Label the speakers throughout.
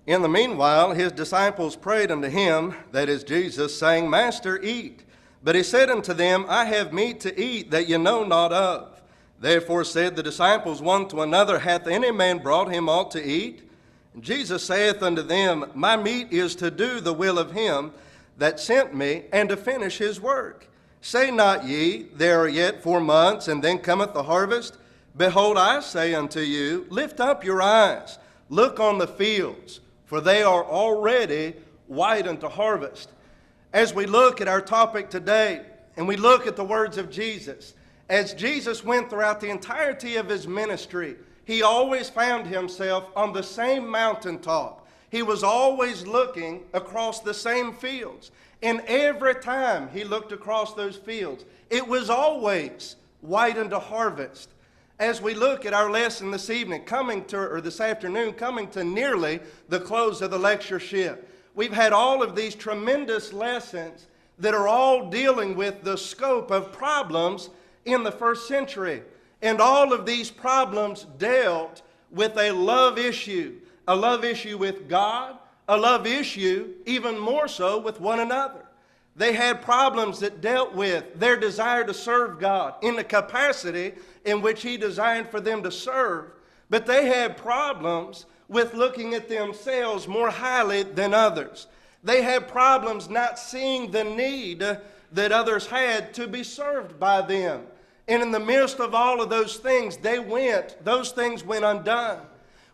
Speaker 1: In the meanwhile, his disciples prayed unto him, that is Jesus, saying, Master, eat. But he said unto them, I have meat to eat that ye know not of. Therefore said the disciples one to another, Hath any man brought him aught to eat? And Jesus saith unto them, My meat is to do the will of him that sent me, and to finish his work. Say not ye, There are yet 4 months, and then cometh the harvest? Behold, I say unto you, Lift up your eyes, look on the fields, for they are already white unto harvest. As we look at our topic today, and we look at the words of Jesus, as Jesus went throughout the entirety of his ministry, he always found himself on the same mountaintop. He was always looking across the same fields. And every time he looked across those fields, it was always white unto harvest. As we look at our lesson this evening, this afternoon, coming to nearly the close of the lectureship, we've had all of these tremendous lessons that are all dealing with the scope of problems in the first century. And all of these problems dealt with a love issue with God, a love issue even more so with one another. They had problems that dealt with their desire to serve God in the capacity in which he designed for them to serve. But they had problems with looking at themselves more highly than others. They had problems not seeing the need that others had to be served by them. And in the midst of all of those things, those things went undone.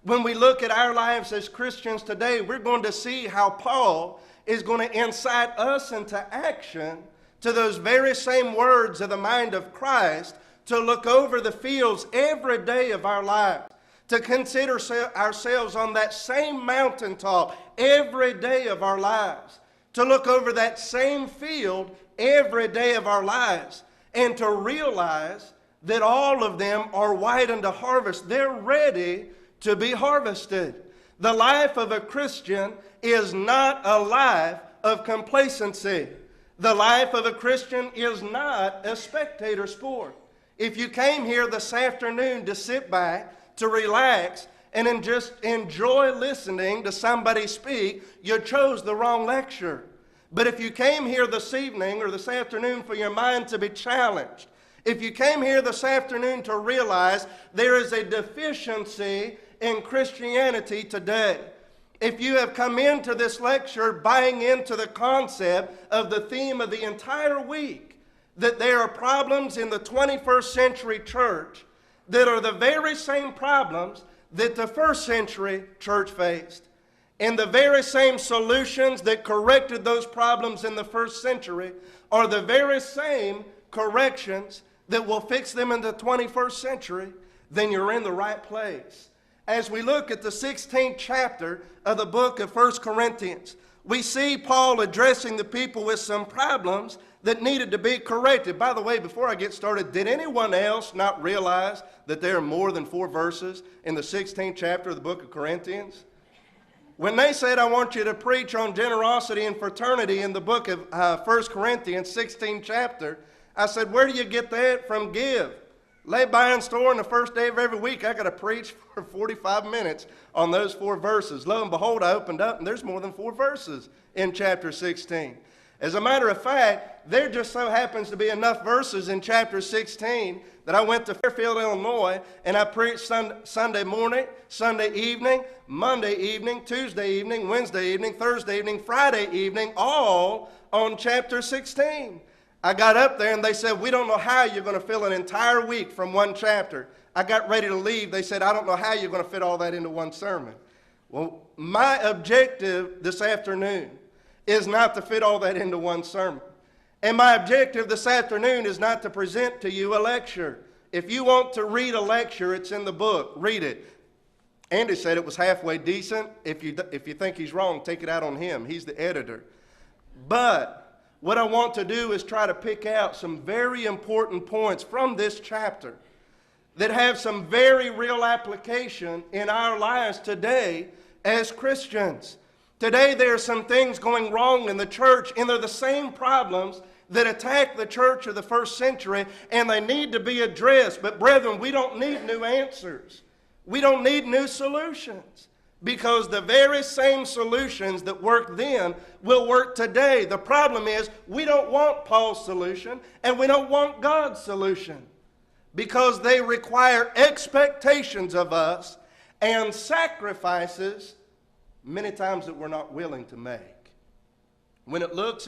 Speaker 1: When we look at our lives as Christians today, we're going to see how Paul is going to incite us into action to those very same words of the mind of Christ, to look over the fields every day of our lives, to consider ourselves on that same mountaintop every day of our lives, to look over that same field every day of our lives, and to realize that all of them are white unto harvest. They're ready to be harvested. The life of a Christian is not a life of complacency. The life of a Christian is not a spectator sport. If you came here this afternoon to sit back, to relax, and then just enjoy listening to somebody speak, you chose the wrong lecture. But if you came here this evening or this afternoon for your mind to be challenged, if you came here this afternoon to realize there is a deficiency in Christianity today, if you have come into this lecture buying into the concept of the theme of the entire week, that there are problems in the 21st century church that are the very same problems that the first century church faced, and the very same solutions that corrected those problems in the first century are the very same corrections that will fix them in the 21st century, then you're in the right place. As we look at the 16th chapter of the book of 1 Corinthians, we see Paul addressing the people with some problems that needed to be corrected. By the way, before I get started, did anyone else not realize that there are more than 4 verses in the 16th chapter of the book of Corinthians? When they said, I want you to preach on generosity and fraternity in the book of 1 Corinthians, 16th chapter, I said, where do you get that from? Give. Lay by and store on the first day of every week. I got to preach for 45 minutes on those 4 verses. Lo and behold, I opened up and there's more than 4 verses in chapter 16. As a matter of fact, there just so happens to be enough verses in chapter 16 that I went to Fairfield, Illinois, and I preached Sunday morning, Sunday evening, Monday evening, Tuesday evening, Wednesday evening, Thursday evening, Friday evening, all on chapter 16. I got up there and they said, we don't know how you're going to fill an entire week from one chapter. I got ready to leave. They said, I don't know how you're going to fit all that into one sermon. Well, my objective this afternoon is not to fit all that into one sermon. And my objective this afternoon is not to present to you a lecture. If you want to read a lecture, it's in the book. Read it. Andy said it was halfway decent. If you think he's wrong, take it out on him. He's the editor. But what I want to do is try to pick out some very important points from this chapter that have some very real application in our lives today as Christians. Today there are some things going wrong in the church, and they're the same problems that attack the church of the first century, and they need to be addressed. But brethren, we don't need new answers. We don't need new solutions. because the very same solutions that worked then will work today. The problem is we don't want Paul's solution and we don't want God's solution because they require expectations of us and sacrifices many times that we're not willing to make. When we look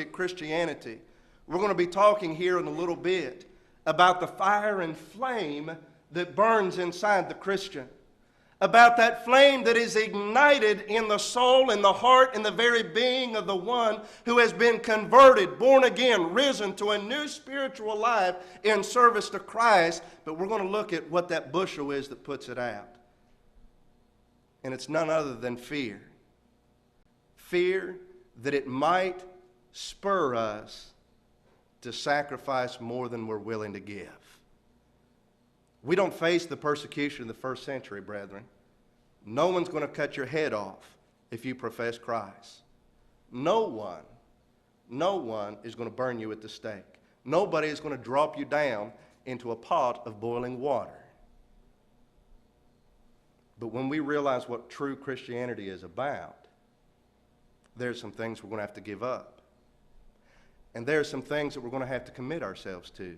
Speaker 1: at Christianity, we're going to be talking here in a little bit about the fire and flame that burns inside the Christian, about that flame that is ignited in the soul and the heart and the very being of the one who has been converted, born again, risen to a new spiritual life in service to Christ. But we're going to look at what that bushel is that puts it out. And it's none other than fear. Fear that it might spur us to sacrifice more than we're willing to give. We don't face the persecution of the first century, brethren. No one's going to cut your head off if you profess Christ. No one is going to burn you at the stake. Nobody is going to drop you down into a pot of boiling water. But when we realize what true Christianity is about, there's some things we're going to have to give up. And there's some things that we're going to have to commit ourselves to.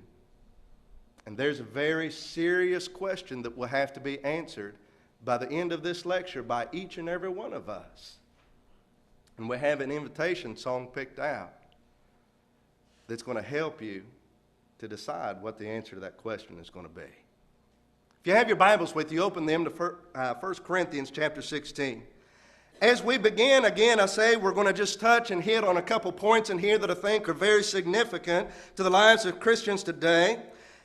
Speaker 1: And there's a very serious question that will have to be answered by the end of this lecture by each and every one of us. And we have an invitation song picked out that's going to help you to decide what the answer to that question is going to be. If you have your Bibles with you, open them to 1 Corinthians chapter 16. As we begin, again, I say we're going to just touch and hit on a couple points in here that I think are very significant to the lives of Christians today.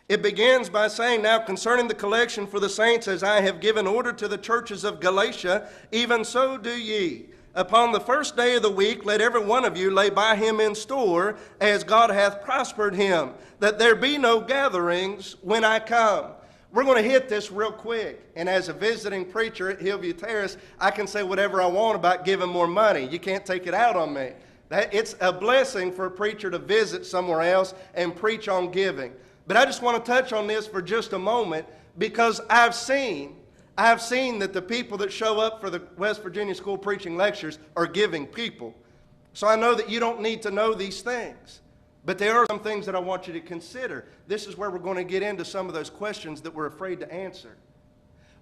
Speaker 1: It begins by saying, now concerning the collection for the saints, as I have given order to the churches of Galatia, even so do ye. Upon the first day of the week, let every one of you lay by him in store, as God hath prospered him, that there be no gatherings when I come. We're going to hit this real quick. And as a visiting preacher at Hillview Terrace, I can say whatever I want about giving more money. You can't take it out on me. It's a blessing for a preacher to visit somewhere else and preach on giving. But I just want to touch on this for just a moment because I've seen that the people that show up for the West Virginia School Preaching Lectures are giving people. So I know that you don't need to know these things. But there are some things that I want you to consider. This is where we're going to get into some of those questions that we're afraid to answer.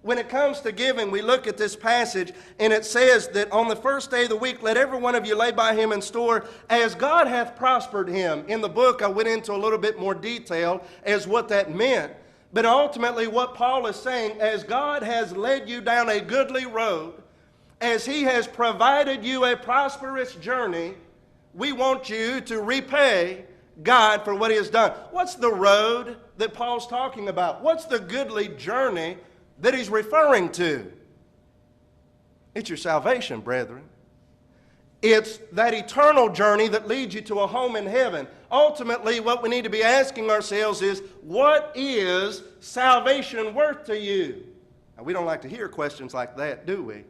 Speaker 1: When it comes to giving, we look at this passage, and it says that on the first day of the week, let every one of you lay by him in store, as God hath prospered him. In the book, I went into a little bit more detail as what that meant. But ultimately, what Paul is saying, as God has led you down a goodly road, as he has provided you a prosperous journey, we want you to repay God for what he has done. What's the road that Paul's talking about? What's the goodly journey that he's referring to? It's your salvation, brethren. It's that eternal journey that leads you to a home in heaven. Ultimately, what we need to be asking ourselves is, what is salvation worth to you? Now, we don't like to hear questions like that, do we?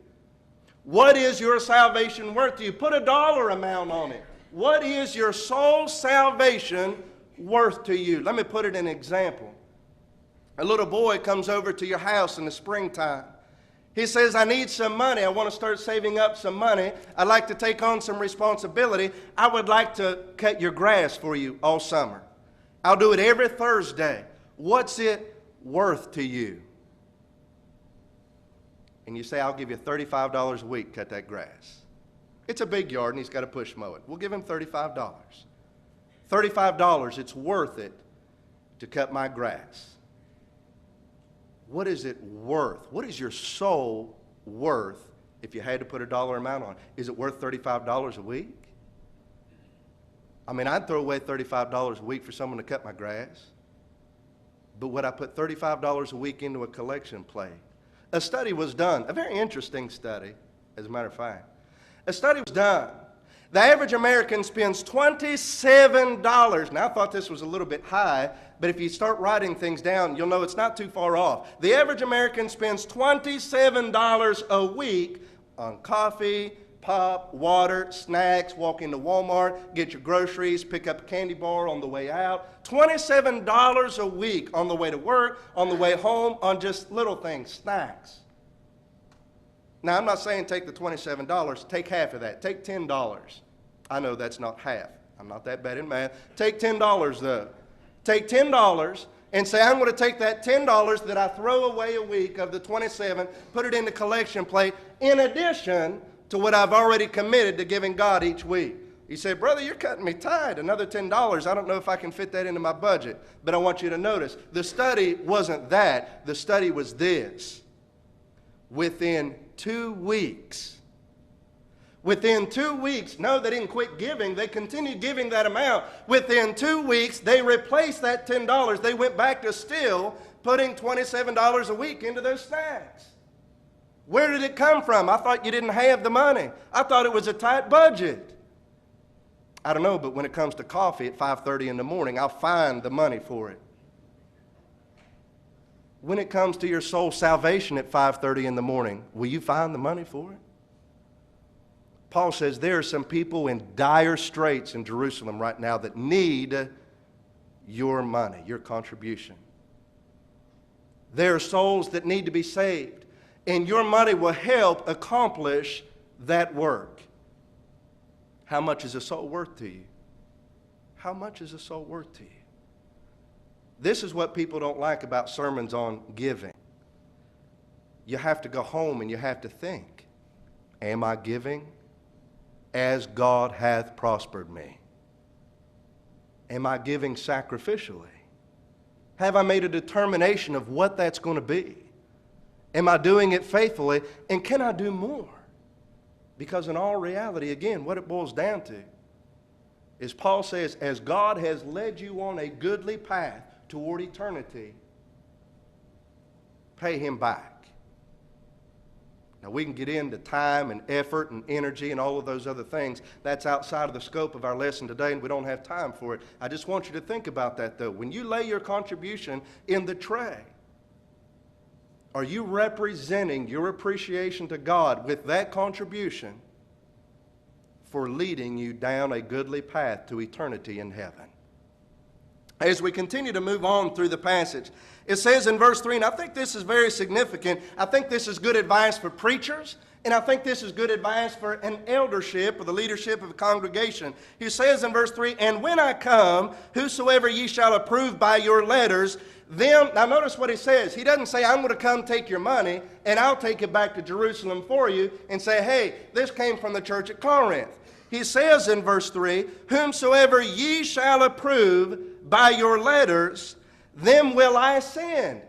Speaker 1: What is your salvation worth to you? Put a dollar amount on it. What is your soul's salvation worth to you? Let me put it in an example. A little boy comes over to your house in the springtime. He says, I need some money. I want to start saving up some money. I'd like to take on some responsibility. I would like to cut your grass for you all summer. I'll do it every Thursday. What's it worth to you? And you say, I'll give you $35 a week to cut that grass. It's a big yard and he's got to push mow it. We'll give him $35. $35, it's worth it to cut my grass. What is it worth? What is your soul worth if you had to put a dollar amount on it? Is it worth $35 a week? I mean, I'd throw away $35 a week for someone to cut my grass. But would I put $35 a week into a collection plate? A study was done, a very interesting study, as a matter of fact. A study was done. The average American spends $27. Now, I thought this was a little bit high, but if you start writing things down, you'll know it's not too far off. The average American spends $27 a week on coffee, pop, water, snacks, walk into Walmart, get your groceries, pick up a candy bar on the way out. $27 a week on the way to work, on the way home, on just little things, snacks. Now, I'm not saying take the $27. Take half of that. Take $10. I know that's not half. I'm not that bad in math. Take $10, though. Take $10 and say, I'm going to take that $10 that I throw away a week of the 27, put it in the collection plate, in addition to what I've already committed to giving God each week. You say, brother, you're cutting me tight. Another $10. I don't know if I can fit that into my budget. But I want you to notice, the study wasn't that. The study was this. Within 2 weeks, no, they didn't quit giving. They continued giving that amount. Within 2 weeks, they replaced that $10. They went back to still putting $27 a week into those stacks. Where did it come from? I thought you didn't have the money. I thought it was a tight budget. I don't know, but when it comes to coffee at 5:30 in the morning, I'll find the money for it. When it comes to your soul salvation at 5:30 in the morning, will you find the money for it? Paul says there are some people in dire straits in Jerusalem right now that need your money, your contribution. There are souls that need to be saved, and your money will help accomplish that work. How much is a soul worth to you? How much is a soul worth to you? This is what people don't like about sermons on giving. You have to go home and you have to think, am I giving as God hath prospered me? Am I giving sacrificially? Have I made a determination of what that's going to be? Am I doing it faithfully? And can I do more? Because in all reality, again, what it boils down to is Paul says, as God has led you on a goodly path toward eternity, pay him back. Now, we can get into time and effort and energy and all of those other things. That's outside of the scope of our lesson today, and we don't have time for it. I just want you to think about that, though. When you lay your contribution in the tray, are you representing your appreciation to God with that contribution for leading you down a goodly path to eternity in heaven? As we continue to move on through the passage, it says in verse 3, and I think this is very significant. I think this is good advice for preachers, and I think this is good advice for an eldership or the leadership of a congregation. He says in verse 3, and when I come, whosoever ye shall approve by your letters, them, now notice what he says. He doesn't say, I'm going to come take your money and I'll take it back to Jerusalem for you and say, hey, this came from the church at Corinth. He says in verse 3, whomsoever ye shall approve by your letters, them will I send.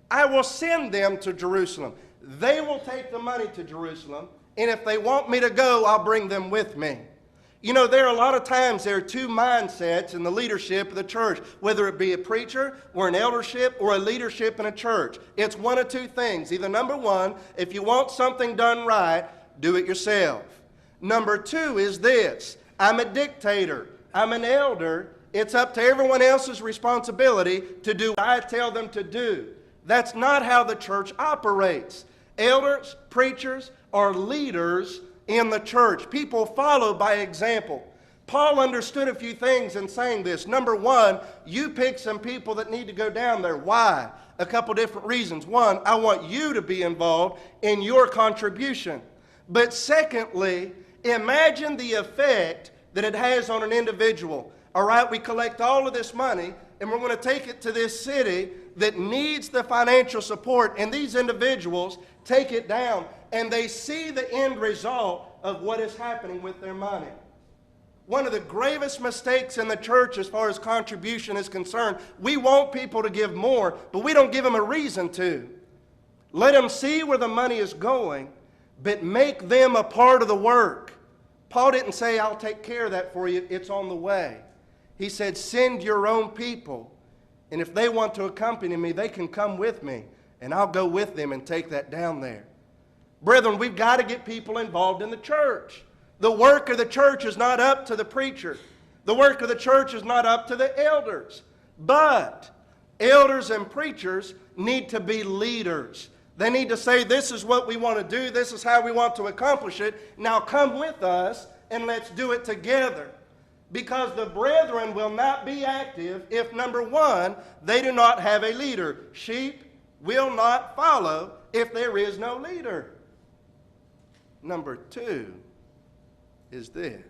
Speaker 1: I will send them to Jerusalem. They will take the money to Jerusalem, and if they want me to go, I'll bring them with me. You know, there are a lot of times there are two mindsets in the leadership of the church, whether it be a preacher or an eldership or a leadership in a church. It's one of two things. Either number one, if you want something done right, do it yourself. Number two is this: I'm a dictator. I'm an elder. It's up to everyone else's responsibility to do what I tell them to do. That's not how the church operates. Elders, preachers, are leaders in the church. People follow by example. Paul understood a few things in saying this. Number one, you pick some people that need to go down there. Why? A couple different reasons. One, I want you to be involved in your contribution. But secondly, imagine the effect that it has on an individual. All right, we collect all of this money and we're going to take it to this city that needs the financial support, and these individuals take it down and they see the end result of what is happening with their money. One of the gravest mistakes in the church as far as contribution is concerned, we want people to give more, but we don't give them a reason to. Let them see where the money is going, but make them a part of the work. Paul didn't say, I'll take care of that for you, it's on the way. He said, send your own people, and if they want to accompany me, they can come with me, and I'll go with them and take that down there. Brethren, we've got to get people involved in the church. The work of the church is not up to the preacher. The work of the church is not up to the elders. But elders and preachers need to be leaders. They need to say, this is what we want to do. This is how we want to accomplish it. Now come with us and let's do it together. Because the brethren will not be active if, number one, they do not have a leader. Sheep will not follow if there is no leader. Number two is this.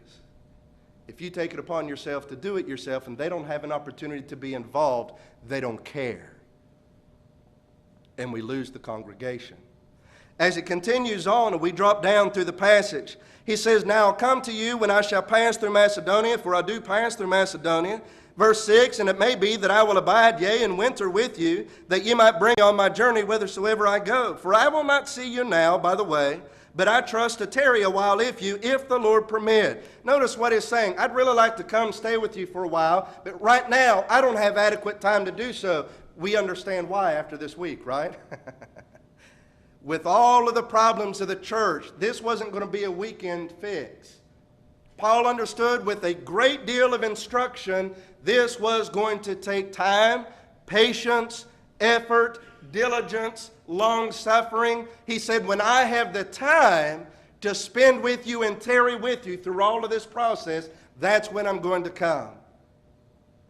Speaker 1: If you take it upon yourself to do it yourself and they don't have an opportunity to be involved, they don't care. And we lose the congregation. As it continues on, and we drop down through the passage, he says, "Now I'll come to you when I shall pass through Macedonia, for I do pass through Macedonia." Verse 6, "And it may be that I will abide, yea, in winter with you, that ye might bring on my journey whithersoever I go. For I will not see you now by the way, but I trust to tarry a while if the Lord permit." Notice what he's saying. I'd really like to come stay with you for a while, but right now I don't have adequate time to do so. We understand why after this week, right? With all of the problems of the church, this wasn't going to be a weekend fix. Paul understood with a great deal of instruction, this was going to take time, patience, effort, diligence, long-suffering. He said, when I have the time to spend with you and tarry with you through all of this process, that's when I'm going to come.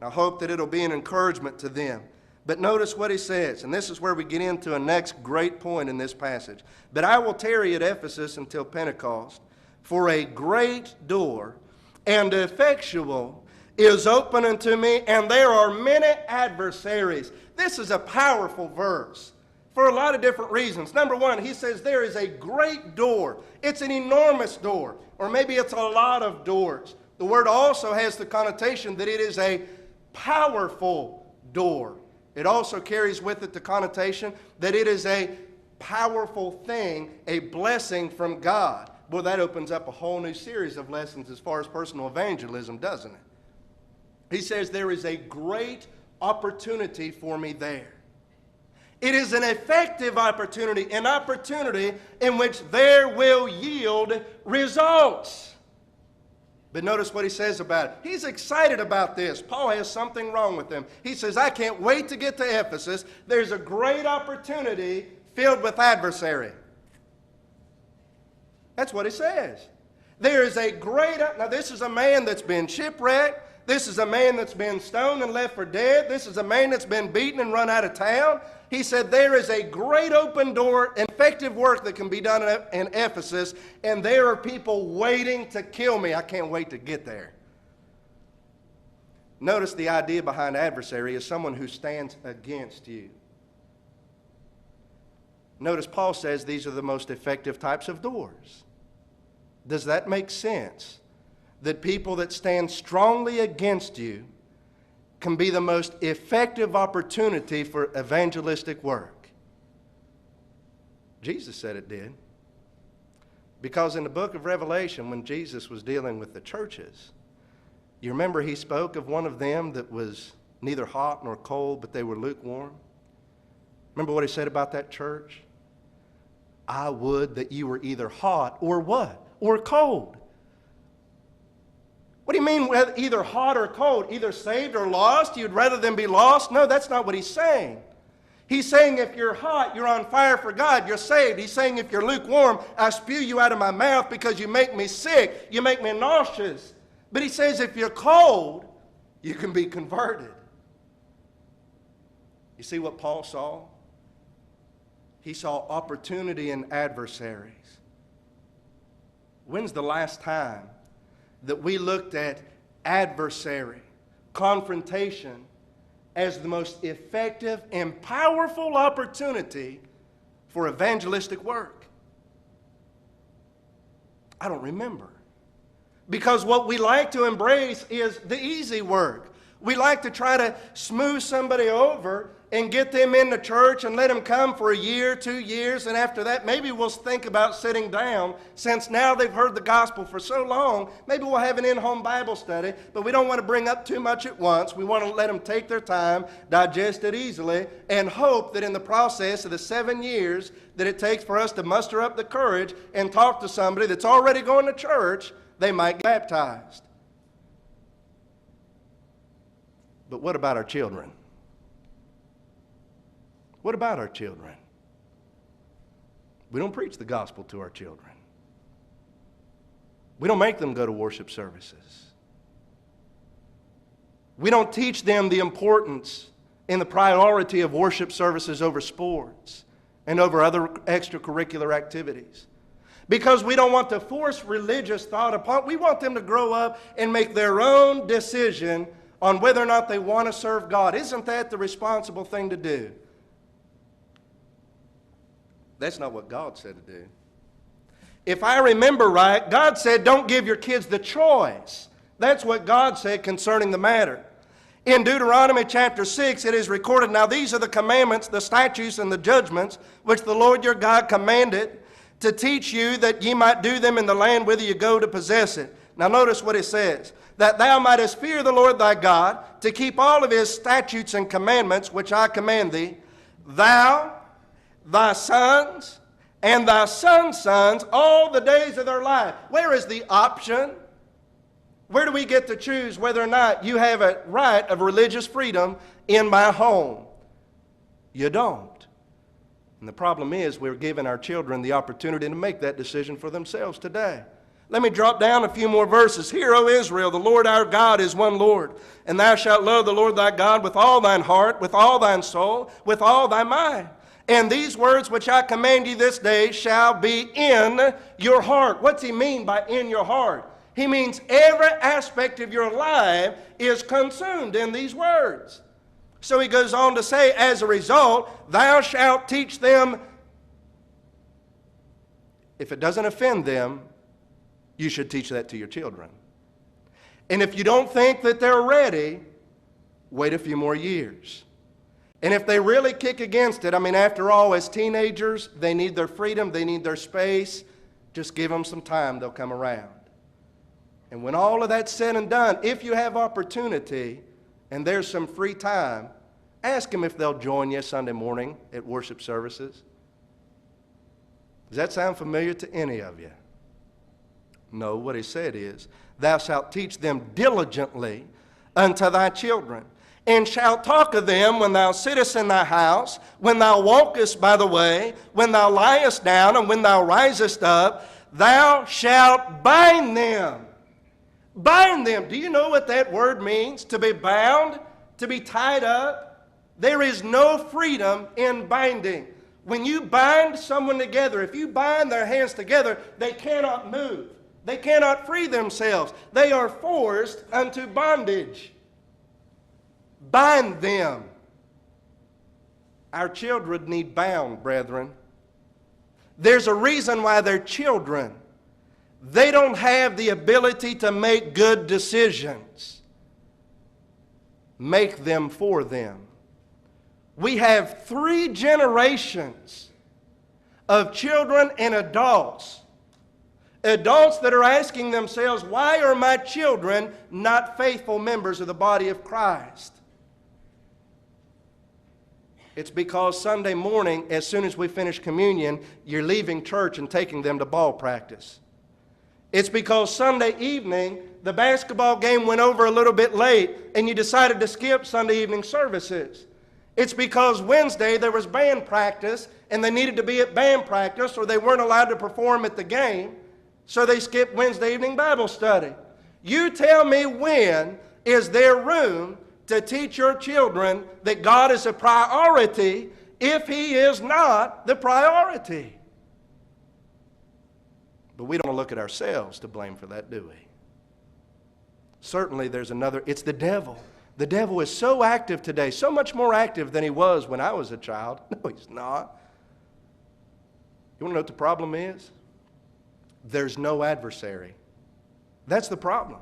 Speaker 1: I hope that it'll be an encouragement to them. But notice what he says, and this is where we get into a next great point in this passage. "But I will tarry at Ephesus until Pentecost, for a great door and effectual is open unto me, and there are many adversaries." This is a powerful verse for a lot of different reasons. Number one, he says there is a great door. It's an enormous door, or maybe it's a lot of doors. The word also has the connotation that it is a powerful door. It also carries with it the connotation that it is a powerful thing, a blessing from God. Boy, that opens up a whole new series of lessons as far as personal evangelism, doesn't it? He says there is a great opportunity for me there. It is an effective opportunity, an opportunity in which there will yield results. But notice what he says about it. He's excited about this. Paul has something wrong with him. He says, I can't wait to get to Ephesus. There's a great opportunity filled with adversary. That's what he says. There is a great... Now, this is a man that's been shipwrecked. This is a man that's been stoned and left for dead. This is a man that's been beaten and run out of town. He said there is a great open door, effective work that can be done in Ephesus, and there are people waiting to kill me. I can't wait to get there. Notice the idea behind adversary is someone who stands against you. Notice Paul says these are the most effective types of doors. Does that make sense? That people that stand strongly against you can be the most effective opportunity for evangelistic work. Jesus said it did. Because in the book of Revelation, when Jesus was dealing with the churches, you remember he spoke of one of them that was neither hot nor cold, but they were lukewarm. Remember what he said about that church? I would that you were either hot or what? Or cold. What do you mean either hot or cold? Either saved or lost? You'd rather than be lost? No, that's not what he's saying. He's saying if you're hot, you're on fire for God, you're saved. He's saying if you're lukewarm, I spew you out of my mouth because you make me sick, you make me nauseous. But he says if you're cold, you can be converted. You see what Paul saw? He saw opportunity in adversaries. When's the last time that we looked at adversary, confrontation, as the most effective and powerful opportunity for evangelistic work? I don't remember. Because what we like to embrace is the easy work. We like to try to smooth somebody over and get them in the church and let them come for a year, 2 years, and after that maybe we'll think about sitting down. Since now they've heard the gospel for so long, maybe we'll have an in-home Bible study, but we don't want to bring up too much at once. We want to let them take their time, digest it easily, and hope that in the process of the 7 years that it takes for us to muster up the courage and talk to somebody that's already going to church, they might get baptized. But what about our children? What about our children? We don't preach the gospel to our children. We don't make them go to worship services. We don't teach them the importance and the priority of worship services over sports and over other extracurricular activities. because we don't want to force religious thought upon. We want them to grow up and make their own decision on whether or not they want to serve God. Isn't that the responsible thing to do? That's not what God said to do. If I remember right, God said don't give your kids the choice. That's what God said concerning the matter. In Deuteronomy chapter 6, it is recorded, now these are the commandments, the statutes, and the judgments, which the Lord your God commanded to teach you, that ye might do them in the land whither you go to possess it. Now notice what it says, that thou mightest fear the Lord thy God, to keep all of his statutes and commandments, which I command thee, thou, thy sons, and thy sons' sons, all the days of their life. Where is the option? Where do we get to choose whether or not you have a right of religious freedom in my home? You don't. And the problem is we're giving our children the opportunity to make that decision for themselves today. Let me drop down a few more verses. Hear, O Israel, the Lord our God is one Lord, and thou shalt love the Lord thy God with all thine heart, with all thine soul, with all thy mind. And these words which I command you this day shall be in your heart. What's he mean by in your heart? He means every aspect of your life is consumed in these words. So he goes on to say, as a result, thou shalt teach them. If it doesn't offend them, you should teach that to your children. And if you don't think that they're ready, wait a few more years. And if they really kick against it, I mean, after all, as teenagers, they need their freedom, they need their space. Just give them some time, they'll come around. And when all of that's said and done, if you have opportunity and there's some free time, ask them if they'll join you Sunday morning at worship services. Does that sound familiar to any of you? No, what he said is, thou shalt teach them diligently unto thy children, and shalt talk of them when thou sittest in thy house, when thou walkest by the way, when thou liest down, and when thou risest up, thou shalt bind them. Bind them. Do you know what that word means? To be bound, to be tied up. There is no freedom in binding. When you bind someone together, if you bind their hands together, they cannot move. They cannot free themselves. They are forced unto bondage. Bind them. Our children need bound, brethren. There's a reason why they're children. They don't have the ability to make good decisions. Make them for them. We have 3 generations of children and adults. Adults that are asking themselves, why are my children not faithful members of the body of Christ? It's because Sunday morning, as soon as we finish communion, you're leaving church and taking them to ball practice. It's because Sunday evening, the basketball game went over a little bit late and you decided to skip Sunday evening services. It's because Wednesday there was band practice and they needed to be at band practice or they weren't allowed to perform at the game, so they skipped Wednesday evening Bible study. You tell me, when is there room to teach your children that God is a priority if He is not the priority? But we don't look at ourselves to blame for that, do we? Certainly there's another, it's the devil. The devil is so active today, so much more active than he was when I was a child. No, he's not. You want to know what the problem is? There's no adversary. That's the problem.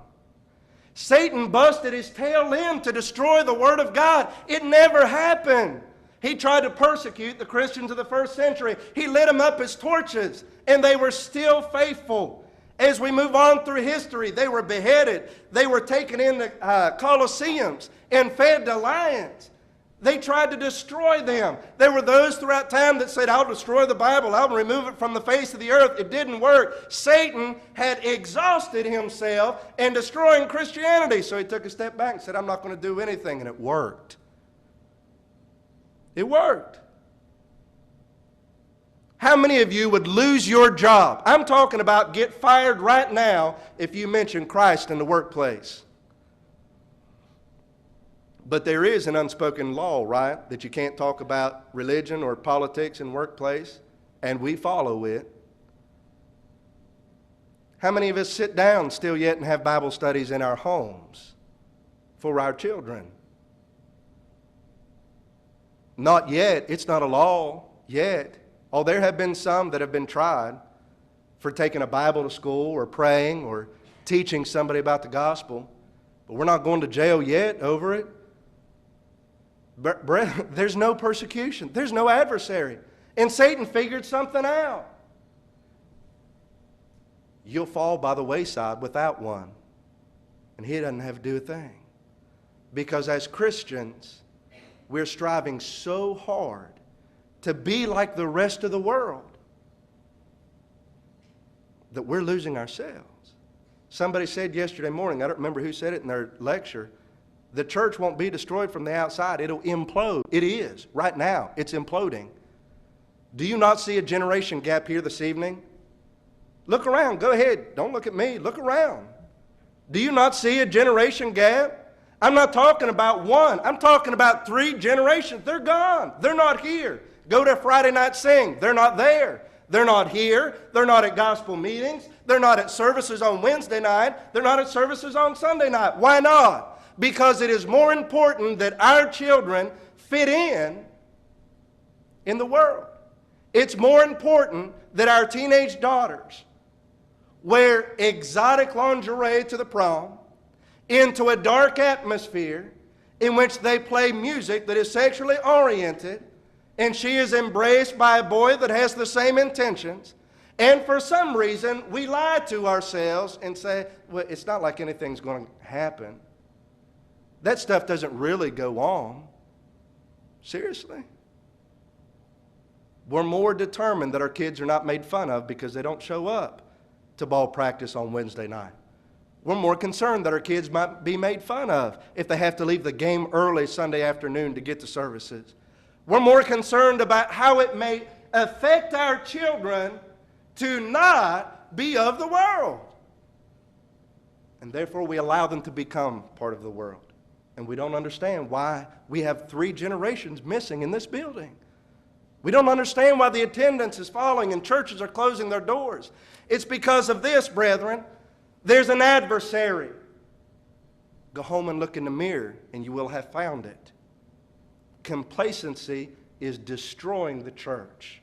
Speaker 1: Satan busted his tail in to destroy the Word of God. It never happened. He tried to persecute the Christians of the first century. He lit them up as torches, and they were still faithful. As we move on through history, they were beheaded. They were taken into Colosseums and fed to lions. They tried to destroy them. There were those throughout time that said, I'll destroy the Bible. I'll remove it from the face of the earth. It didn't work. Satan had exhausted himself in destroying Christianity. So he took a step back and said, I'm not going to do anything. And it worked. It worked. How many of you would lose your job? I'm talking about get fired right now if you mention Christ in the workplace. But there is an unspoken law, right, that you can't talk about religion or politics in workplace, and we follow it. How many of us sit down still yet and have Bible studies in our homes for our children? Not yet. It's not a law yet. Oh, there have been some that have been tried for taking a Bible to school or praying or teaching somebody about the gospel. But we're not going to jail yet over it. There's no persecution. There's no adversary. And Satan figured something out. You'll fall by the wayside without one. And he doesn't have to do a thing. Because as Christians, we're striving so hard to be like the rest of the world that we're losing ourselves. Somebody said yesterday morning, I don't remember who said it in their lecture, the church won't be destroyed from the outside. It'll implode. It is. Right now, it's imploding. Do you not see a generation gap here this evening? Look around. Go ahead. Don't look at me. Look around. Do you not see a generation gap? I'm not talking about one. I'm talking about 3 generations. They're gone. They're not here. Go to Friday night sing. They're not there. They're not here. They're not at gospel meetings. They're not at services on Wednesday night. They're not at services on Sunday night. Why not? Because it is more important that our children fit in the world. It's more important that our teenage daughters wear exotic lingerie to the prom, into a dark atmosphere in which they play music that is sexually oriented, and she is embraced by a boy that has the same intentions, and for some reason we lie to ourselves and say, well, it's not like anything's going to happen. That stuff doesn't really go on. Seriously. We're more determined that our kids are not made fun of because they don't show up to ball practice on Wednesday night. We're more concerned that our kids might be made fun of if they have to leave the game early Sunday afternoon to get to services. We're more concerned about how it may affect our children to not be of the world. And therefore we allow them to become part of the world. And we don't understand why we have 3 generations missing in this building. We don't understand why the attendance is falling and churches are closing their doors. It's because of this, brethren. There's an adversary. Go home and look in the mirror, and you will have found it. Complacency is destroying the church.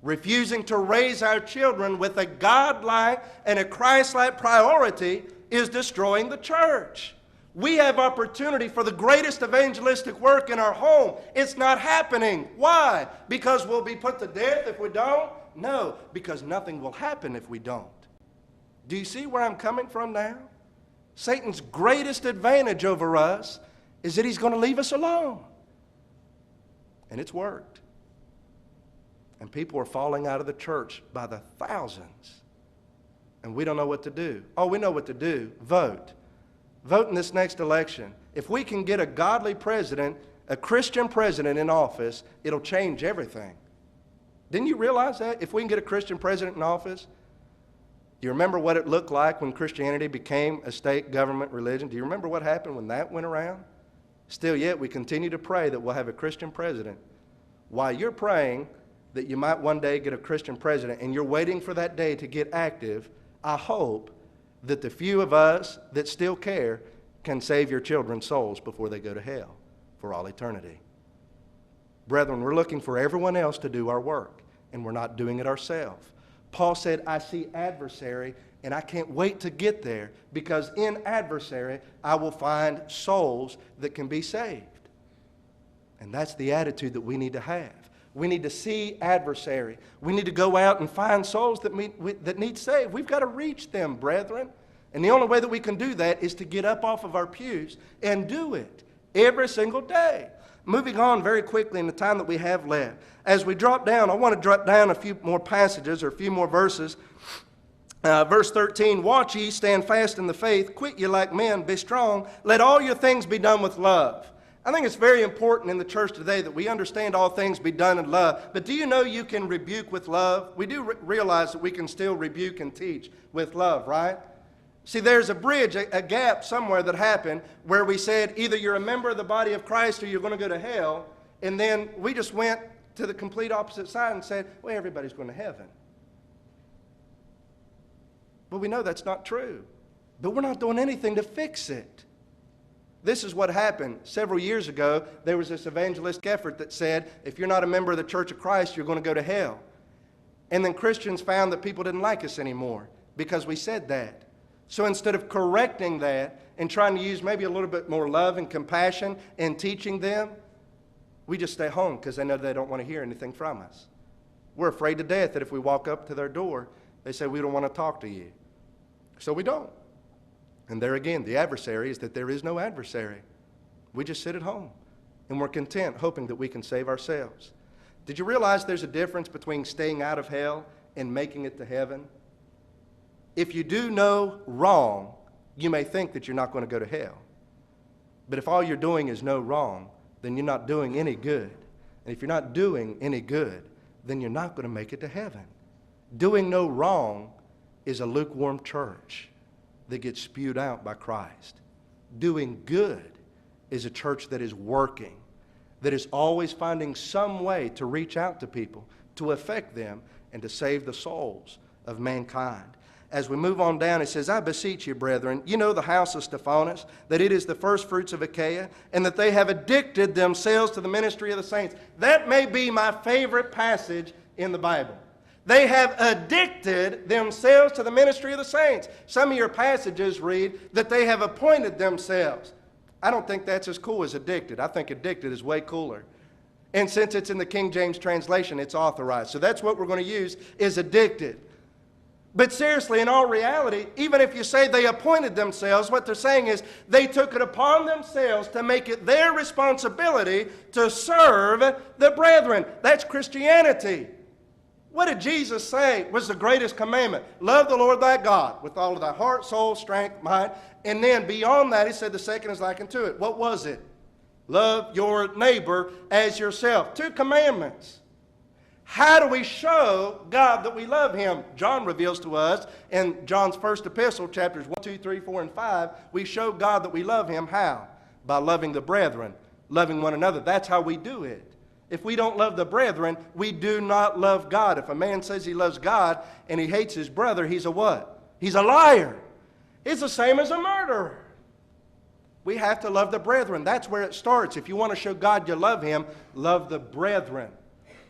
Speaker 1: Refusing to raise our children with a God-like and a Christ-like priority is destroying the church. We have opportunity for the greatest evangelistic work in our home. It's not happening. Why? Because we'll be put to death if we don't? No, because nothing will happen if we don't. Do you see where I'm coming from now? Satan's greatest advantage over us is that he's going to leave us alone. And it's worked. And people are falling out of the church by the thousands. And we don't know what to do. Oh, we know what to do. Vote. Vote in this next election. If we can get a godly president, a Christian president in office, it'll change everything. Didn't you realize that? If we can get a Christian president in office, do you remember what it looked like when Christianity became a state government religion? Do you remember what happened when that went around? Still yet, we continue to pray that we'll have a Christian president. While you're praying that you might one day get a Christian president and you're waiting for that day to get active, I hope that the few of us that still care can save your children's souls before they go to hell for all eternity. Brethren, we're looking for everyone else to do our work, and we're not doing it ourselves. Paul said, I see adversary, and I can't wait to get there, because in adversary, I will find souls that can be saved. And that's the attitude that we need to have. We need to see adversary. We need to go out and find souls that need saved. We've got to reach them, brethren. And the only way that we can do that is to get up off of our pews and do it every single day. Moving on very quickly in the time that we have left. As we drop down, I want to drop down a few more passages or a few more verses. Verse 13, watch ye, stand fast in the faith, quit ye like men, be strong, let all your things be done with love. I think it's very important in the church today that we understand all things be done in love. But do you know you can rebuke with love? We do realize that we can still rebuke and teach with love, right? See, there's a bridge, a gap somewhere that happened where we said either you're a member of the body of Christ or you're going to go to hell. And then we just went to the complete opposite side and said, well, everybody's going to heaven. But we know that's not true. But we're not doing anything to fix it. This is what happened. Several years ago, there was this evangelistic effort that said, if you're not a member of the Church of Christ, you're going to go to hell. And then Christians found that people didn't like us anymore because we said that. So instead of correcting that and trying to use maybe a little bit more love and compassion in teaching them, we just stay home because they know they don't want to hear anything from us. We're afraid to death that if we walk up to their door, they say, we don't want to talk to you. So we don't. And there again, the adversary is that there is no adversary. We just sit at home and we're content, hoping that we can save ourselves. Did you realize there's a difference between staying out of hell and making it to heaven? If you do no wrong, you may think that you're not going to go to hell. But if all you're doing is no wrong, then you're not doing any good. And if you're not doing any good, then you're not going to make it to heaven. Doing no wrong is a lukewarm church that gets spewed out by Christ. Doing good is a church that is working, that is always finding some way to reach out to people, to affect them, and to save the souls of mankind. As we move on down, it says, I beseech you, brethren, you know the house of Stephanus, that it is the first fruits of Achaia, and that they have addicted themselves to the ministry of the saints. That may be my favorite passage in the Bible. They have addicted themselves to the ministry of the saints. Some of your passages read that they have appointed themselves. I don't think that's as cool as addicted. I think addicted is way cooler. And since it's in the King James translation, it's authorized. So that's what we're going to use, is addicted. But seriously, in all reality, even if you say they appointed themselves, what they're saying is they took it upon themselves to make it their responsibility to serve the brethren. That's Christianity. What did Jesus say was the greatest commandment? Love the Lord thy God with all of thy heart, soul, strength, mind. And then beyond that, he said the second is like unto it. What was it? Love your neighbor as yourself. 2 commandments. How do we show God that we love him? John reveals to us in John's first epistle, chapters 1, 2, 3, 4, and 5, we show God that we love him. How? By loving the brethren, loving one another. That's how we do it. If we don't love the brethren, we do not love God. If a man says he loves God and he hates his brother, he's a what? He's a liar. It's the same as a murderer. We have to love the brethren. That's where it starts. If you want to show God you love him, love the brethren.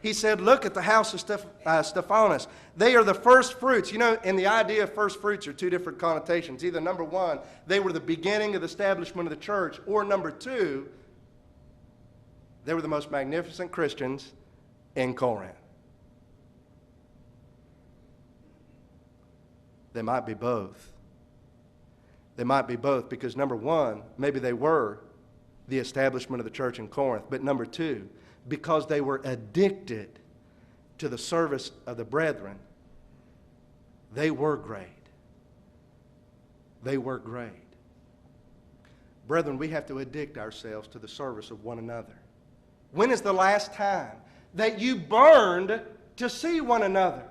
Speaker 1: He said, look at the house of Stephanus. They are the first fruits. You know, in the idea of first fruits are 2 different connotations. Either number 1, they were the beginning of the establishment of the church, or number 2, they were the most magnificent Christians in Corinth. They might be both. They might be both because number 1, maybe they were the establishment of the church in Corinth. But number 2, because they were addicted to the service of the brethren, they were great. They were great. Brethren, we have to addict ourselves to the service of one another. When is the last time that you burned to see one another?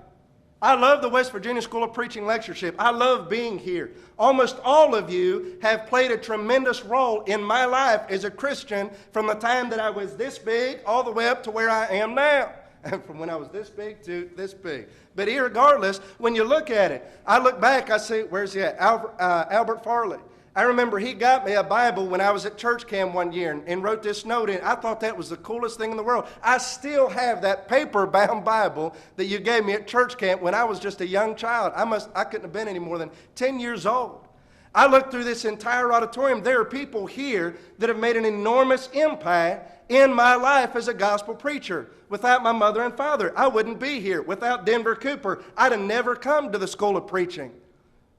Speaker 1: I love the West Virginia School of Preaching Lectureship. I love being here. Almost all of you have played a tremendous role in my life as a Christian from the time that I was this big all the way up to where I am now. And from when I was this big to this big. But irregardless, when you look at it, I look back, I see, where's he at? Albert Farley. I remember he got me a Bible when I was at church camp one year and wrote this note in. I thought that was the coolest thing in the world. I still have that paper-bound Bible that you gave me at church camp when I was just a young child. I couldn't have been any more than 10 years old. I looked through this entire auditorium. There are people here that have made an enormous impact in my life as a gospel preacher. Without my mother and father, I wouldn't be here. Without Denver Cooper, I'd have never come to the School of Preaching.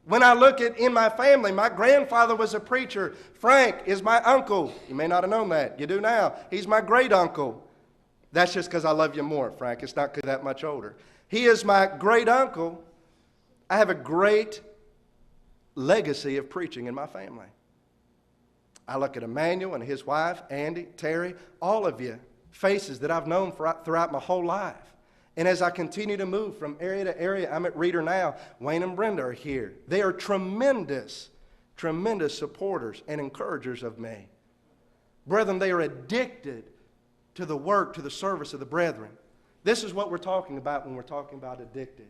Speaker 1: When I look at in my family, my grandfather was a preacher. Frank is my uncle. You may not have known that. You do now. He's my great uncle. That's just because I love you more, Frank. It's not because that much older. He is my great uncle. I have a great legacy of preaching in my family. I look at Emmanuel and his wife, Andy, Terry, all of you, faces that I've known throughout my whole life. And as I continue to move from area to area, I'm at Reader now. Wayne and Brenda are here. They are tremendous, tremendous supporters and encouragers of me. Brethren, they are addicted to the work, to the service of the brethren. This is what we're talking about when we're talking about addicted.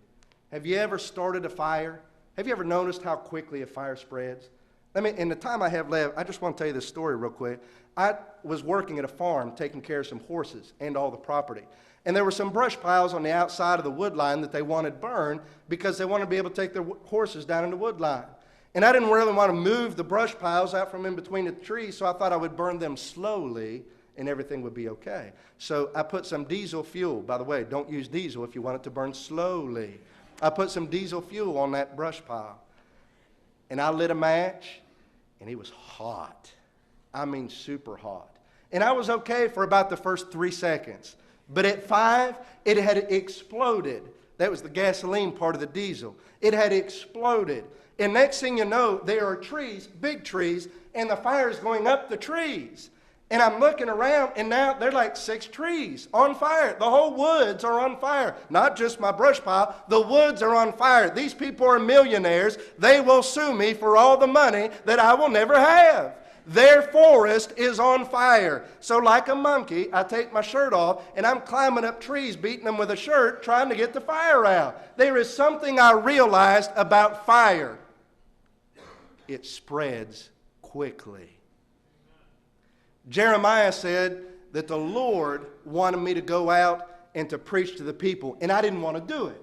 Speaker 1: Have you ever started a fire Have you ever noticed how quickly a fire spreads? In the time I have left, I just want to tell you this story real quick. I was working at a farm taking care of some horses and all the property. And there were some brush piles on the outside of the wood line that they wanted burned because they wanted to be able to take their horses down in the wood line. And I didn't really want to move the brush piles out from in between the trees, so I thought I would burn them slowly and everything would be okay. So I put some diesel fuel. By the way, don't use diesel if you want it to burn slowly. I put some diesel fuel on that brush pile. And I lit a match, and it was hot. I mean super hot. And I was okay for about the first 3 seconds. But at 5, it had exploded. That was the gasoline part of the diesel. It had exploded. And next thing you know, there are trees, big trees, and the fire is going up the trees. And I'm looking around, and now they're like 6 trees on fire. The whole woods are on fire. Not just my brush pile. The woods are on fire. These people are millionaires. They will sue me for all the money that I will never have. Their forest is on fire. So like a monkey, I take my shirt off, and I'm climbing up trees, beating them with a shirt, trying to get the fire out. There is something I realized about fire. It spreads quickly. Jeremiah said that the Lord wanted me to go out and to preach to the people, and I didn't want to do it.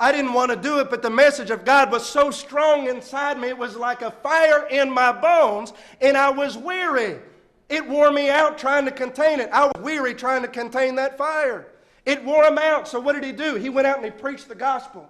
Speaker 1: I didn't want to do it, but the message of God was so strong inside me, it was like a fire in my bones, and I was weary. It wore me out trying to contain it. I was weary trying to contain that fire. It wore him out, so what did he do? He went out and he preached the gospel,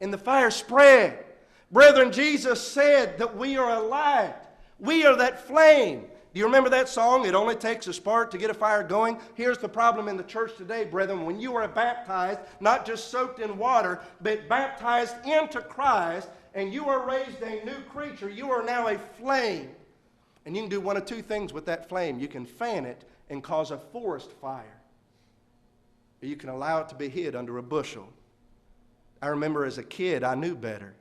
Speaker 1: and the fire spread. Brethren, Jesus said that we are a light. We are that flame. Do you remember that song, "It only takes a spark to get a fire going"? Here's the problem in the church today, brethren. When you are baptized, not just soaked in water, but baptized into Christ, and you are raised a new creature, you are now a flame. And you can do one of 2 things with that flame. You can fan it and cause a forest fire, or you can allow it to be hid under a bushel. I remember as a kid, I knew better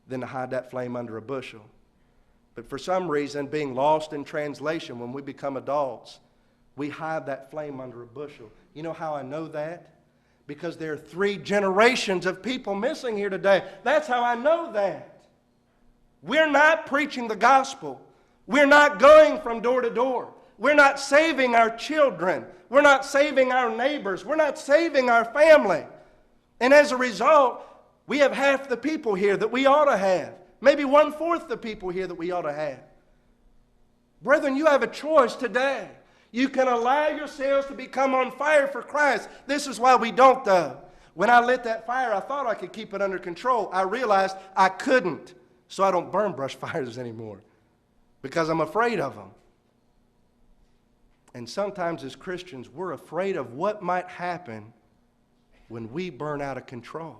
Speaker 1: than to hide that flame under a bushel. But for some reason, being lost in translation, when we become adults, we hide that flame under a bushel. You know how I know that? Because there are 3 generations of people missing here today. That's how I know that. We're not preaching the gospel. We're not going from door to door. We're not saving our children. We're not saving our neighbors. We're not saving our family. And as a result, we have half the people here that we ought to have. Maybe 1/4 the people here that we ought to have. Brethren, you have a choice today. You can allow yourselves to become on fire for Christ. This is why we don't, though. When I lit that fire, I thought I could keep it under control. I realized I couldn't. So I don't burn brush fires anymore because I'm afraid of them. And sometimes as Christians, we're afraid of what might happen when we burn out of control.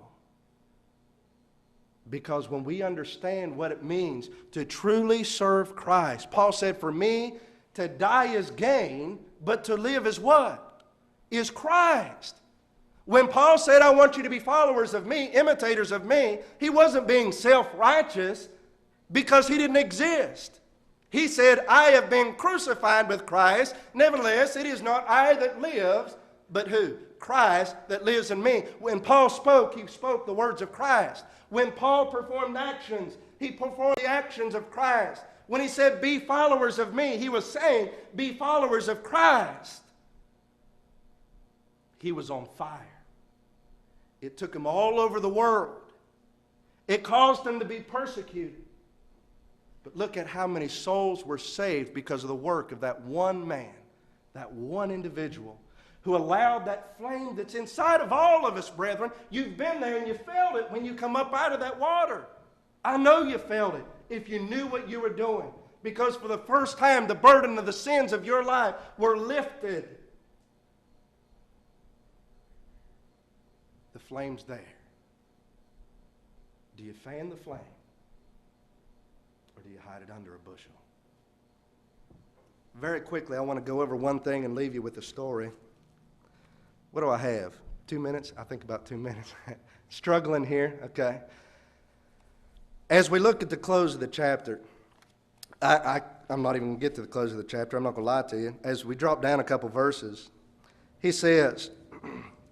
Speaker 1: Because when we understand what it means to truly serve Christ, Paul said, "For me, to die is gain, but to live is what? Is Christ." When Paul said, "I want you to be followers of me, imitators of me," he wasn't being self-righteous because he didn't exist. He said, "I have been crucified with Christ. Nevertheless, it is not I that lives, but who? Christ that lives in me." When Paul spoke, he spoke the words of Christ. When Paul performed actions, he performed the actions of Christ. When he said, "Be followers of me," he was saying, "Be followers of Christ." He was on fire. It took him all over the world. It caused him to be persecuted. But look at how many souls were saved because of the work of that one man, that one individual, who allowed that flame that's inside of all of us, brethren. You've been there and you felt it when you come up out of that water. I know you felt it if you knew what you were doing. Because for the first time, the burden of the sins of your life were lifted. The flame's there. Do you fan the flame? Or do you hide it under a bushel? Very quickly, I want to go over one thing and leave you with a story. What do I have? 2 minutes? I think about 2 minutes. Struggling here, okay. As we look at the close of the chapter, I'm not even going to get to the close of the chapter. I'm not going to lie to you. As we drop down a couple verses, he says,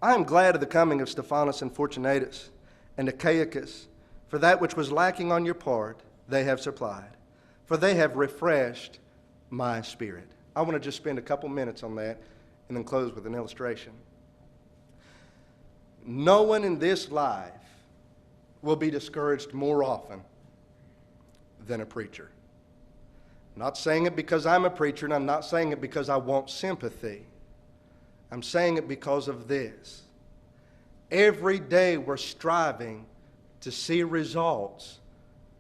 Speaker 1: "I am glad of the coming of Stephanus and Fortunatus and Achaicus, For that which was lacking on your part, they have supplied. For they have refreshed my spirit. I want to just spend a couple minutes on that and then close with an illustration. No one in this life will be discouraged more often than a preacher. I'm not saying it because I'm a preacher, and I'm not saying it because I want sympathy. I'm saying it because of this. Every day we're striving to see results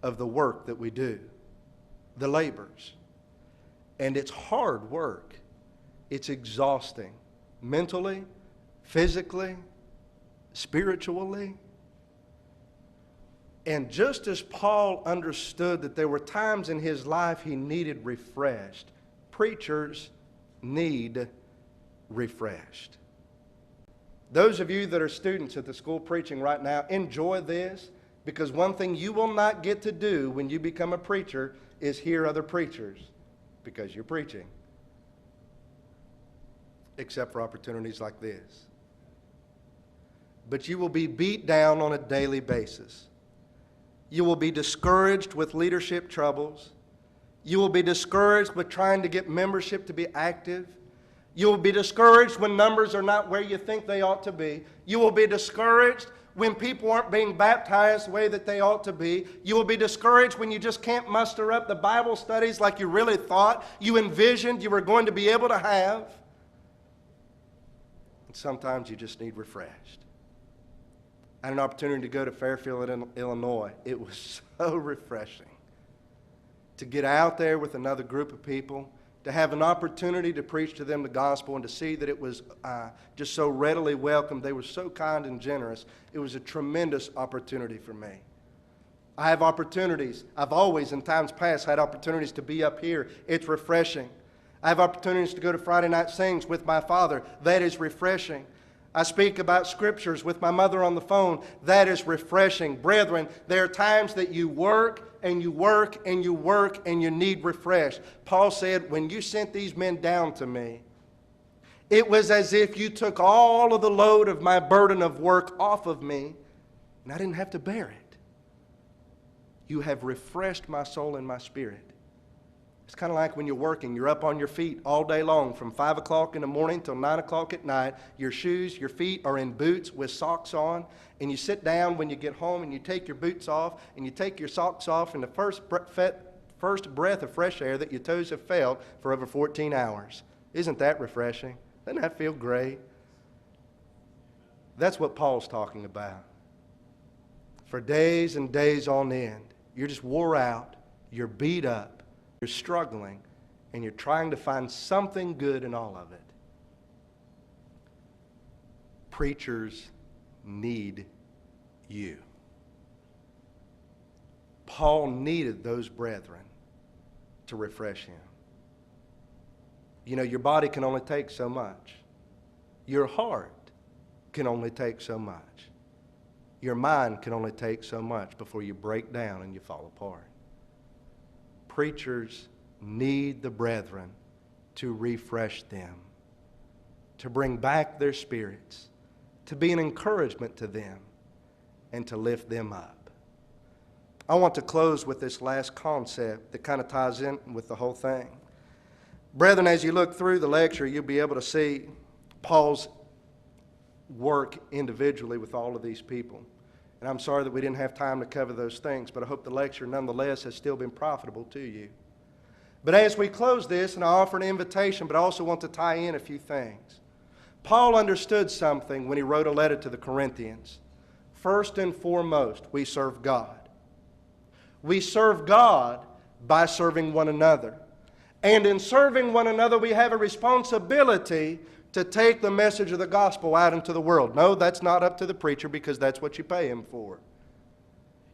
Speaker 1: of the work that we do, the labors. And it's hard work. It's exhausting, mentally, physically, spiritually. And just as Paul understood that there were times in his life he needed refreshed, preachers need refreshed. Those of you that are students at the school preaching right now, enjoy this, because one thing you will not get to do when you become a preacher is hear other preachers, because you're preaching, except for opportunities like this. But you will be beat down on a daily basis. You will be discouraged with leadership troubles. You will be discouraged with trying to get membership to be active. You will be discouraged when numbers are not where you think they ought to be. You will be discouraged when people aren't being baptized the way that they ought to be. You will be discouraged when you just can't muster up the Bible studies like you really thought you envisioned you were going to be able to have. And sometimes you just need refreshed. I had an opportunity to go to Fairfield, Illinois. It was so refreshing to get out there with another group of people, to have an opportunity to preach to them the gospel, and to see that it was just so readily welcomed. They were so kind and generous. It was a tremendous opportunity for me. I have opportunities. I've always, in times past, had opportunities to be up here. It's refreshing. I have opportunities to go to Friday night sings with my father. That is refreshing. I speak about scriptures with my mother on the phone. That is refreshing. Brethren, there are times that you work and you work and you work and you need refreshed. Paul said, when you sent these men down to me, it was as if you took all of the load of my burden of work off of me, and I didn't have to bear it. You have refreshed my soul and my spirit. It's kind of like when you're working, you're up on your feet all day long from 5 o'clock in the morning till 9 o'clock at night. Your shoes, your feet are in boots with socks on, and you sit down when you get home and you take your boots off and you take your socks off, and the first breath of fresh air that your toes have felt for over 14 hours. Isn't that refreshing? Doesn't that feel great? That's what Paul's talking about. For days and days on end, you're just wore out, you're beat up, you're struggling, and you're trying to find something good in all of it. Preachers need you. Paul needed those brethren to refresh him. You know, your body can only take so much. Your heart can only take so much. Your mind can only take so much before you break down and you fall apart. Preachers need the brethren to refresh them, to bring back their spirits, to be an encouragement to them, and to lift them up. I want to close with this last concept that kind of ties in with the whole thing. Brethren, as you look through the lecture, you'll be able to see Paul's work individually with all of these people. And I'm sorry that we didn't have time to cover those things, but I hope the lecture nonetheless has still been profitable to you. But as we close this, and I offer an invitation, but I also want to tie in a few things. Paul understood something when he wrote a letter to the Corinthians. First and foremost, we serve God. We serve God by serving one another. And in serving one another, we have a responsibility to take the message of the gospel out into the world. No, that's not up to the preacher, because that's what you pay him for.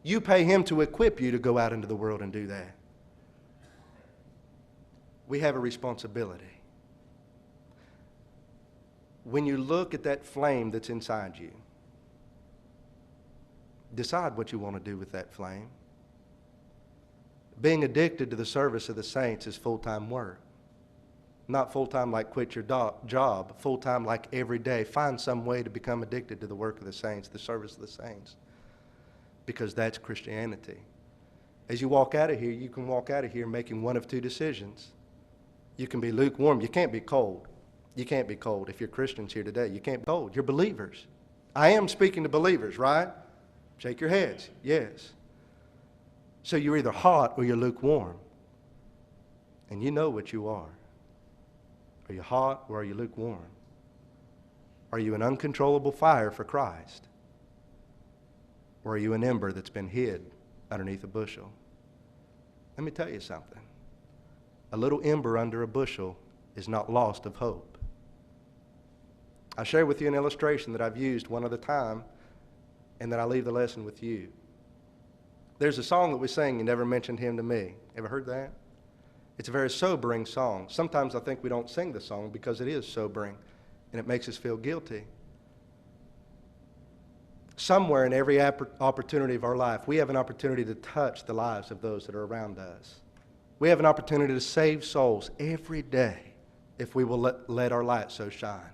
Speaker 1: You pay him to equip you to go out into the world and do that. We have a responsibility. When you look at that flame that's inside you, decide what you want to do with that flame. Being addicted to the service of the saints is full-time work. Not full-time like quit your job, full-time like every day. Find some way to become addicted to the work of the saints, the service of the saints. because that's Christianity. As you walk out of here, you can walk out of here making one of two decisions. You can be lukewarm. You can't be cold. You can't be cold. If you're Christians here today, you can't be cold. You're believers. I am speaking to believers, right? Shake your heads. Yes. So you're either hot or you're lukewarm. And you know what you are. Are you hot or are you lukewarm? Are you an uncontrollable fire for Christ? Or are you an ember that's been hid underneath a bushel? Let me tell you something. A little ember under a bushel is not lost of hope. I'll share with you an illustration that I've used one other time, and then I'll leave the lesson with you. There's a song that we sing, "You Never Mentioned Him to Me." Ever heard that? It's a very sobering song. Sometimes I think we don't sing the song because it is sobering, and it makes us feel guilty. Somewhere in every opportunity of our life, we have an opportunity to touch the lives of those that are around us. We have an opportunity to save souls every day if we will let our light so shine.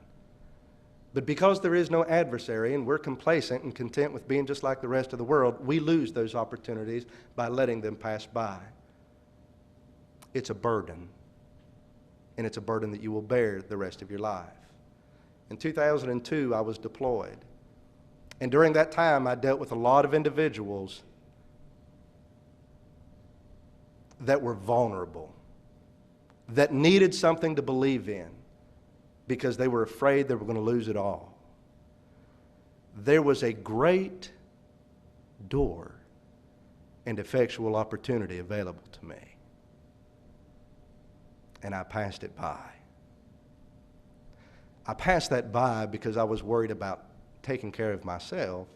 Speaker 1: But because there is no adversary and we're complacent and content with being just like the rest of the world, we lose those opportunities by letting them pass by. It's a burden, and it's a burden that you will bear the rest of your life. In 2002, I was deployed. And during that time, I dealt with a lot of individuals that were vulnerable, that needed something to believe in because they were afraid they were going to lose it all. There was a great door and effectual opportunity available to me. And I passed it by. I passed that by because I was worried about taking care of myself,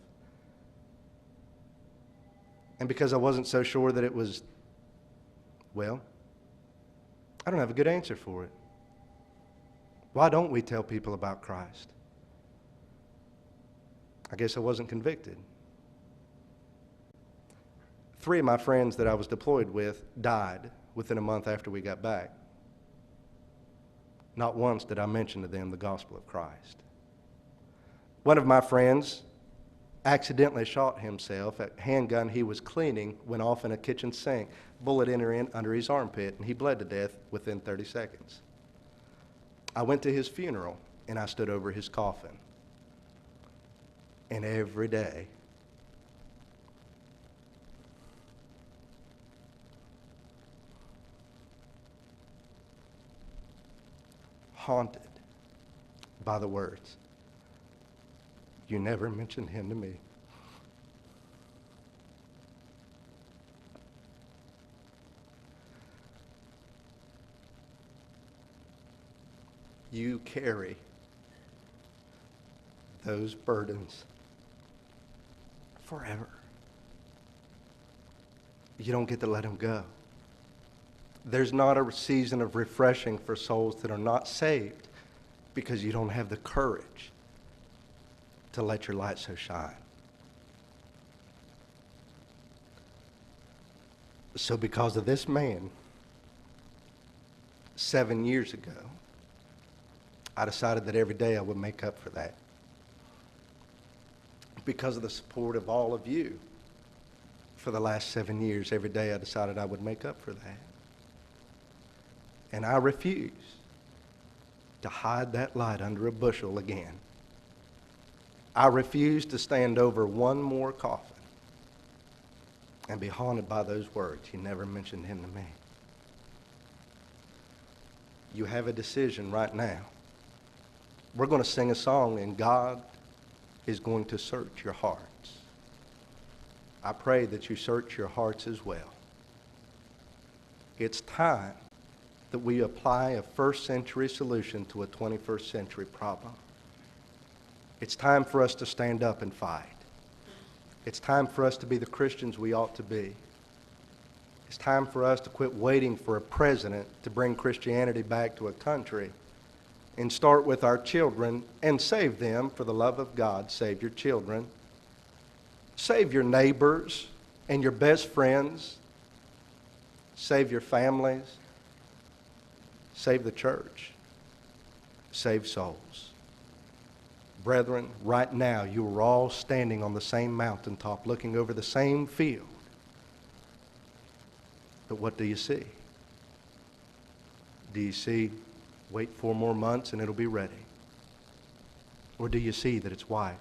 Speaker 1: and because I wasn't so sure that it was, well, I don't have a good answer for it. Why don't we tell people about Christ? I guess I wasn't convicted. 3 of my friends that I was deployed with died within a month after we got back. Not once did I mention to them the gospel of Christ. One of my friends accidentally shot himself. A handgun he was cleaning went off in a kitchen sink. Bullet entered under his armpit, and he bled to death within 30 seconds. I went to his funeral, and I stood over his coffin. And every day, haunted by the words, "You never mentioned him to me." You carry those burdens forever. You don't get to let them go. There's not a season of refreshing for souls that are not saved because you don't have the courage to let your light so shine. So because of this man, 7 years ago, I decided that every day I would make up for that. Because of the support of all of you for the last 7 years, every day I decided I would make up for that. And I refuse to hide that light under a bushel again. I refuse to stand over one more coffin and be haunted by those words, "You never mentioned him to me." You have a decision right now. We're going to sing a song, and God is going to search your hearts. I pray that you search your hearts as well. It's time that we apply a first century solution to a 21st century problem. It's time for us to stand up and fight. It's time for us to be the Christians we ought to be. It's time for us to quit waiting for a president to bring Christianity back to a country and start with our children and save them for the love of God. Save your children. Save your neighbors and your best friends. Save your families. Save the church. Save souls. Brethren, right now you are all standing on the same mountaintop looking over the same field. But what do you see? Do you see, wait 4 more months and it'll be ready? Or do you see that it's white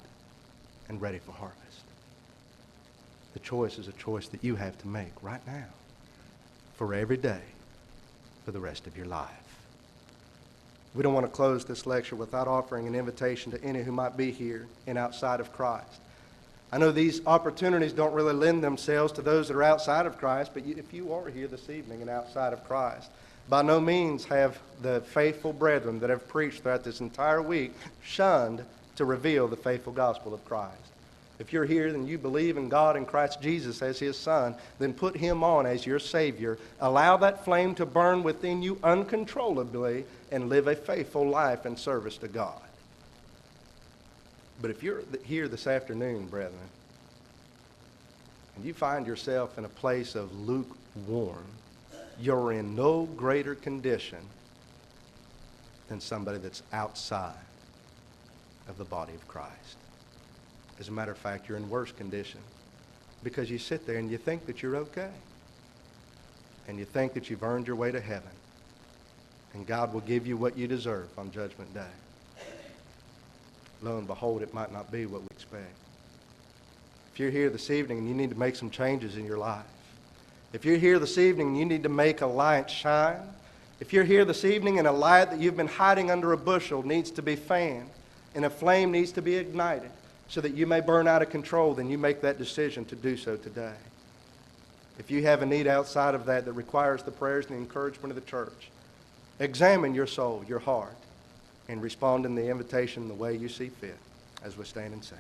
Speaker 1: and ready for harvest? The choice is a choice that you have to make right now, for every day, for the rest of your life. We don't want to close this lecture without offering an invitation to any who might be here and outside of Christ. I know these opportunities don't really lend themselves to those that are outside of Christ, but if you are here this evening and outside of Christ, by no means have the faithful brethren that have preached throughout this entire week shunned to reveal the faithful gospel of Christ. If you're here and you believe in God and Christ Jesus as His Son, then put Him on as your Savior. Allow that flame to burn within you uncontrollably and live a faithful life in service to God. But if you're here this afternoon, brethren, and you find yourself in a place of lukewarm, you're in no greater condition than somebody that's outside of the body of Christ. As a matter of fact, you're in worse condition because you sit there and you think that you're okay. And you think that you've earned your way to heaven. And God will give you what you deserve on Judgment Day. Lo and behold, it might not be what we expect. If you're here this evening and you need to make some changes in your life, if you're here this evening and you need to make a light shine, if you're here this evening and a light that you've been hiding under a bushel needs to be fanned and a flame needs to be ignited so that you may burn out of control, then you make that decision to do so today. If you have a need outside of that that requires the prayers and the encouragement of the church, examine your soul, your heart, and respond in the invitation the way you see fit as we stand and sing.